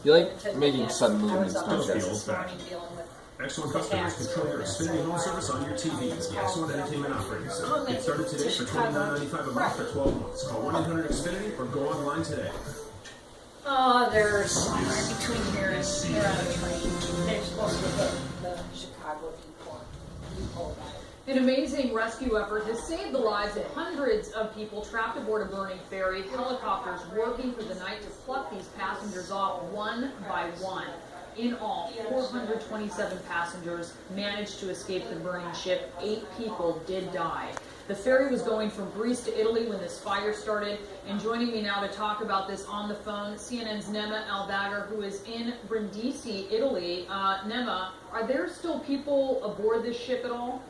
You like making sudden movements, don't you? X1 customers control your Xfinity home service on your TVs. The X1 Entertainment Operating System. Get started today for $29.95 a month for 12 months. Call 1-800-XFINITY or go online today. They're somewhere between here and they're on a train. They're supposed to hit the Chicago depot. An amazing rescue effort has saved the lives of hundreds of people trapped aboard a burning ferry. Helicopters working through the night to pluck these passengers off one by one. In all, 427 passengers managed to escape the burning ship. 8 people did die. The ferry was going from Greece to Italy when this fire started. And joining me now to talk about this on the phone, CNN's Nema Al-Bagher, who is in Brindisi, Italy. Nema, are there still people aboard this ship at all?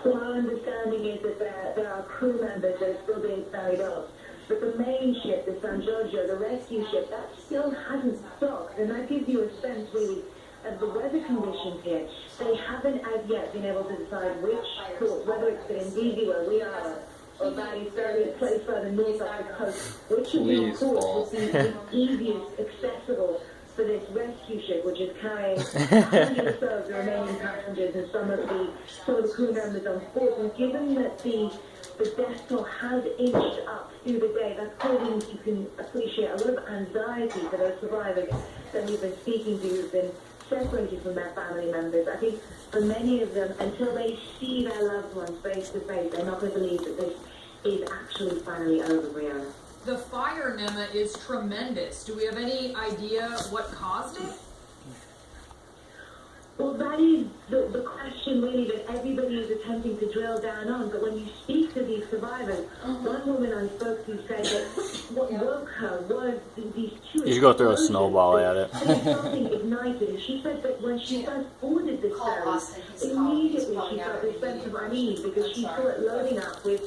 Well, our understanding is that there are crew members that are still being ferried off. But the main ship, the San Giorgio, the rescue ship, that still hasn't stopped. And that gives you a sense, really, of the weather conditions here. They haven't as yet been able to decide which port, whether it's Brindisi where we are, or Bari Ferry, a place further north off the coast, which of these ports would be the easiest accessible for this rescue ship, which is carrying hundreds of the remaining passengers and some of the crew members on board. And given that the death toll has inched up through the day, that's causing, you can appreciate, a lot of anxiety for those survivors that we've been speaking to who've been separated from their family members. I think for many of them, until they see their loved ones face to face, they're not going to believe that this is actually finally over, Brianna. The fire, Nema, is tremendous. Do we have any idea what caused it? Well, that is the question really that everybody is attempting to drill down on. But when you speak to these survivors, one woman I spoke to said that what woke her was these two. You should go throw a snowball at it. Something ignited. And she said that when she first ordered this ferry, immediately she felt this sense of unease because she saw it loading up with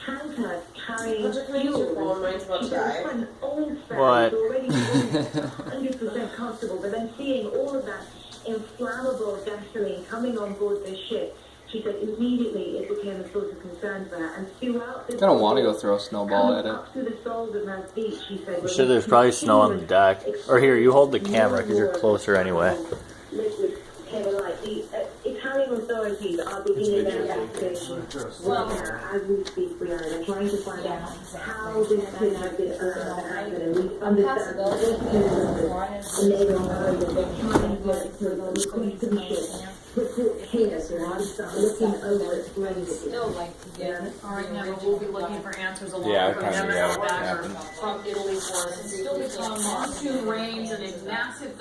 tankers carrying fuel. She said it's an old ferry, already 100% comfortable, but then seeing all of that inflammable gasoline coming on board this ship, she said immediately it became a source of concern for her. And throughout this, I don't want to go throw a snowball at it. Up to the soles of her feet, she said, I'm sure there's probably snow on the deck. Or here, you hold the camera because you're closer anyway. Liquid came alight. The Italian authorities are beginning their investigation right now as we speak. They're trying to find out how this could have been allowed to happen, and we understand that this is a neighboring area. They're trying to get to the reconstruction. Report here, so I start looking over it. Still like to get. All right, Nema, we'll be looking for answers along Yeah, from kind of, Nema yeah, Al-Bagher happened. from Italy for us. It's still become monsoon rains and a massive